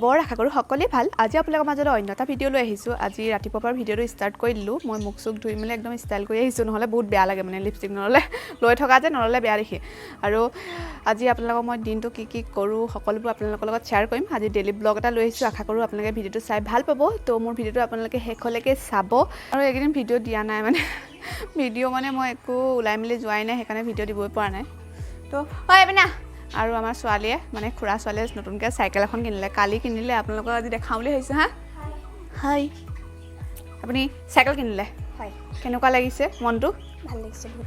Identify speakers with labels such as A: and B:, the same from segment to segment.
A: খবৰ আশা কৰোঁ সকলোৱে ভাল আজি আপোনালোকৰ মাজলৈ অন্য এটা ভিডিঅ' লৈ আহিছোঁ আজি ৰাতিপুৱাৰ পৰা ভিডিঅ'টো ষ্টাৰ্ট কৰি দিলোঁ মই মুখ চুখ ধুই মেলি একদম ষ্টাইল কৰি আহিছোঁ নহ'লে বহুত বেয়া লাগে মানে লিপষ্টিক নল'লে লৈ থকা যে নল'লে বেয়া দেখি আৰু আজি আপোনালোকক মই দিনটো কি কৰোঁ সকলোবোৰ আপোনালোকৰ লগত শ্বেয়াৰ কৰিম আজি ডেইলি ব্লগ এটা লৈ আহিছোঁ আশা কৰোঁ আপোনালোকে ভিডিঅ'টো চাই ভাল পাব তো মোৰ ভিডিঅ'টো আপোনালোকে শেষলৈকে চাব আৰু এইকেইদিন ভিডিঅ' দিয়া নাই মানে ভিডিঅ' মানে মই একো ওলাই মেলি যোৱাই নাই সেইকাৰণে ভিডিঅ' দিবই পৰা নাই তো হয় বিনা আৰু আমাৰ ছোৱালীয়ে মানে খুৰা ছোৱালীয়ে নতুনকৈ চাইকেল এখন কিনিলে কালি কিনিলে আপোনালোকক আজি দেখাম বুলি ভাবিছোঁ হা হাই আপুনি চাইকেল কিনিলে
B: হয়
A: কেনেকুৱা লাগিছে মনটো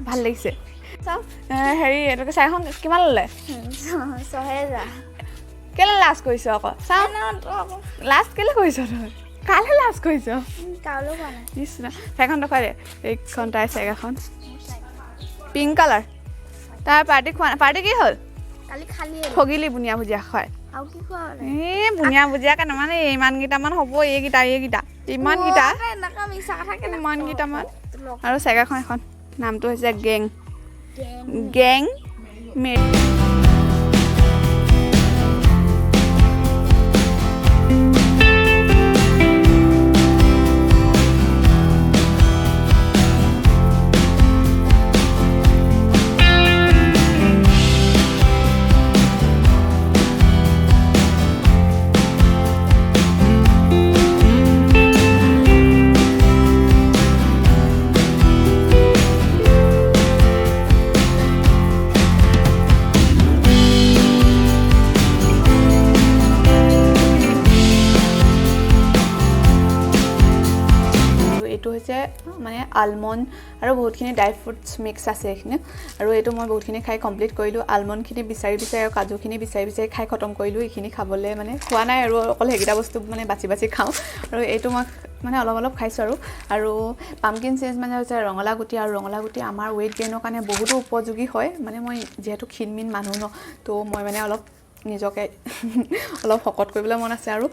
A: ভাল লাগিছে চাওক হেৰি এইটোকে চাইকেলখন কিমান ল'লে
B: ৬০০০
A: কেলৈ লাজ কৰিছ আকৌ চাওক লাজ কেলৈ কৰিছ তই কালৈ লাজ কৰিছ নিশ্চয় চাইকেলখন দেখুৱাই দে এইখন তাইৰ চাইকেলখন পিংক কালাৰ তাৰ পাৰ্টি কি হ'ল
B: কালি খালি
A: ঠগিলি বুনিয়া ভুজিয়া হয়
B: আৰু কি খোৱা
A: এই বুনিয়া ভুজিয়া কাৰণে মানে ইমানকেইটামান হ'ব এইকেইটা ইমানকেইটা ইমানকেইটামান আৰু চাইকেলখন এখন নামটো হৈছে গেং মেড মানে আলমণ্ড আৰু বহুতখিনি ড্ৰাই ফ্ৰুটছ মিক্স আছে এইখিনি আৰু এইটো মই বহুতখিনি খাই কমপ্লিট কৰিলোঁ আলমণ্ডখিনি বিচাৰি আৰু কাজুখিনি বিচাৰি খাই খতম কৰিলোঁ এইখিনি খাবলৈ মানে খোৱা নাই আৰু অকল সেইকেইটা বস্তু মানে বাছি খাওঁ আৰু এইটো মই মানে অলপ খাইছোঁ আৰু পামকিন চিজ মানে হৈছে ৰঙালাও গুটি আৰু ৰঙালাও গুটি আমাৰ ৱেইট গেইনৰ কাৰণে বহুতো উপযোগী হয় মানে মই যিহেতু ক্ষীণমিন মানুহ ন তো মই মানে নিজকে অলপ শকত কৰিবলৈ মন আছে আৰু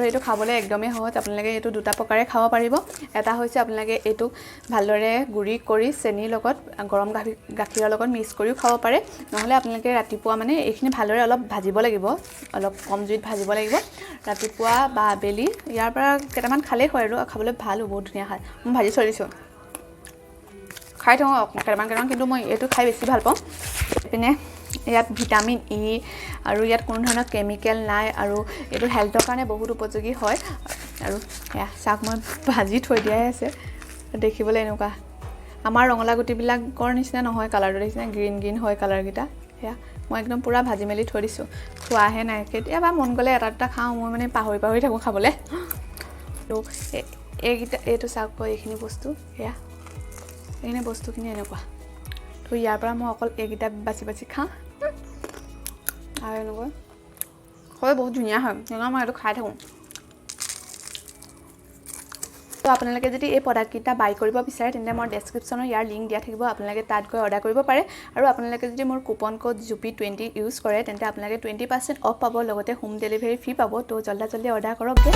A: এইটো খাবলৈ একদমেই সহজ আপোনালোকে এইটো দুটা প্ৰকাৰে খাব পাৰিব এটা হৈছে আপোনালোকে এইটো ভালদৰে গুড়ি কৰি চেনিৰ লগত গৰম গাখীৰৰ লগত মিক্স কৰিও খাব পাৰে নহ'লে আপোনালোকে ৰাতিপুৱা মানে এইখিনি ভালদৰে অলপ ভাজিব লাগিব অলপ কম জুইত ভাজিব লাগিব ৰাতিপুৱা বা আবেলি ইয়াৰ পৰা কেইটামান খালেই হয় আৰু খাবলৈ ভালো বহুত ধুনীয়া হয় মই ভাজি থৈ দিছোঁ খাই থওঁ কেইটামান কিন্তু মই এইটো খাই বেছি ভাল পাওঁ পিনে ইয়াত ভিটামিন ই আৰু ইয়াত কোনো ধৰণৰ কেমিকেল নাই আৰু এইটো হেল্থৰ কাৰণে বহুত উপযোগী হয় আৰু এয়া চাওক মই ভাজি থৈ দিয়াই আছে দেখিবলৈ এনেকুৱা আমাৰ ৰঙালাও গুটিবিলাকৰ নিচিনা নহয় কালাৰটো নিচিনা গ্ৰীণ হয় কালাৰকেইটা সেয়া মই একদম পূৰা ভাজি মেলি থৈ দিছোঁ খোৱাহে নাই কেতিয়াবা মন গ'লে এটা দুটা খাওঁ মই মানে পাহৰি থাকোঁ খাবলৈ তো এইটো চাওক এইখিনি বস্তু সেয়া এইখিনি বস্তুখিনি এনেকুৱা তো ইয়াৰ পৰা মই অকল এইকেইটা বাছি খাওঁ আৰু এনেকৈ হয় বহুত ধুনীয়া হয় সেইকাৰণে মই এইটো খাই থাকোঁ তো আপোনালোকে যদি এই প্ৰডাক্টকেইটা বাই কৰিব বিচাৰে তেন্তে মই ডেছক্ৰিপশ্যনত ইয়াৰ লিংক দিয়া থাকিব আপোনালোকে তাত গৈ অৰ্ডাৰ কৰিব পাৰে আৰু আপোনালোকে যদি মোৰ কুপন কোড Jupi20 ইউজ কৰে তেন্তে আপোনালোকে 20% অফ পাব লগতে হোম ডেলিভাৰী ফ্ৰী পাব তো জল্দি অৰ্ডাৰ কৰক দে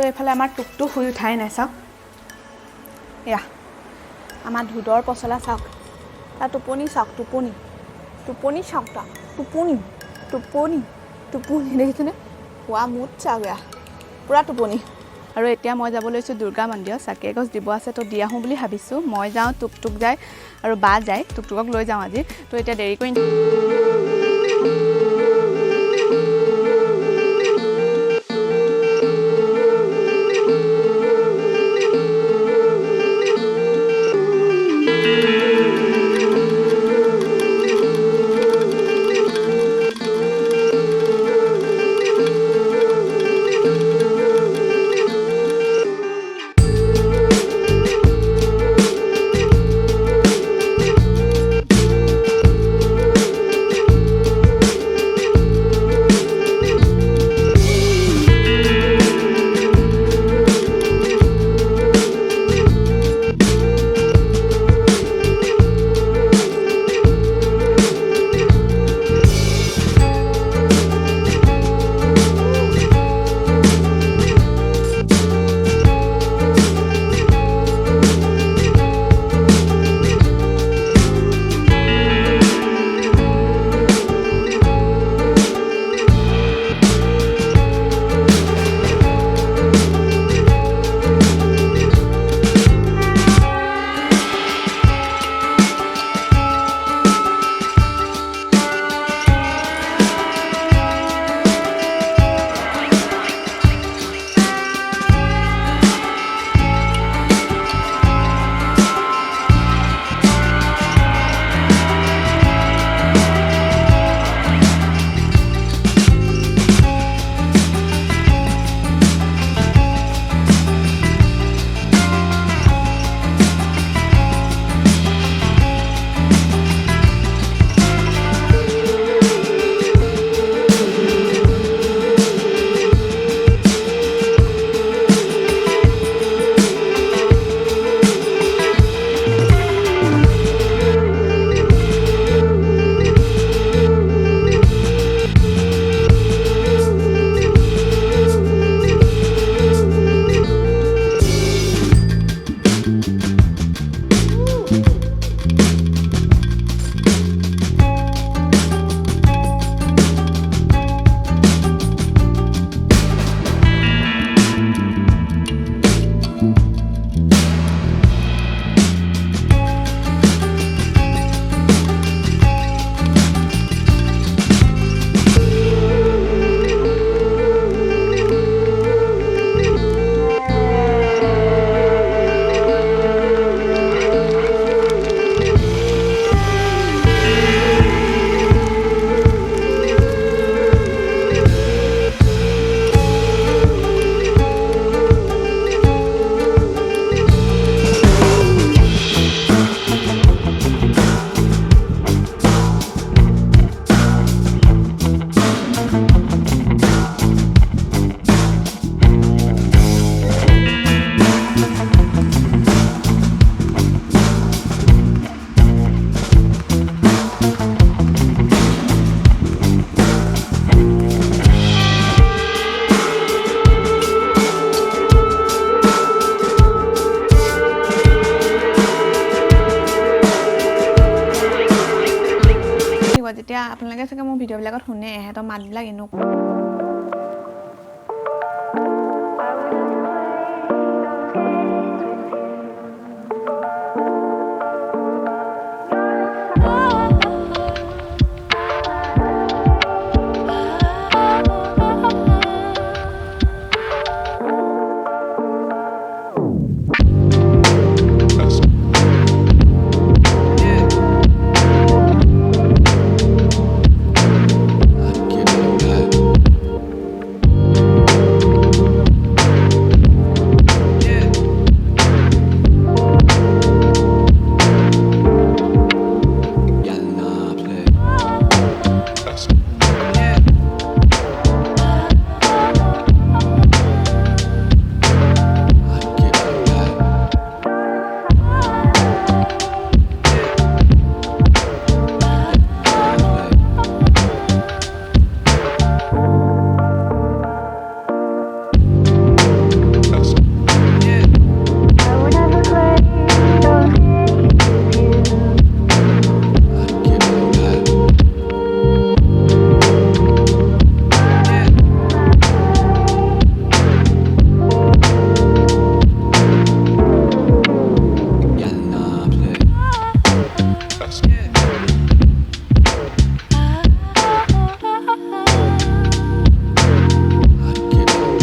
A: এইফালে আমাৰ টুকটো শুই উঠাই নাই চাওক এয়া আমাৰ ধুদৰ পচলা চাওক তাৰ টোপনি চাওক টোপনি চাওক তাৰ টোপনি দেখিছেনে শোৱা মুঠ চাওক এয়া পূৰা টোপনি আৰু এতিয়া মই যাব লৈছোঁ দুৰ্গা মন্দিৰত চাকি এগছ দিব আছে তো দি আহোঁ বুলি ভাবিছোঁ মই যাওঁ টুকটুক যায় আৰু বা যায় টুকটুকক লৈ যাওঁ আজি তো এতিয়া দেৰি কৰি এতিয়া আপোনালোকে চাগে মোৰ ভিডিঅ'বিলাকত শুনে এহেঁতৰ মাতবিলাক এনেকুৱা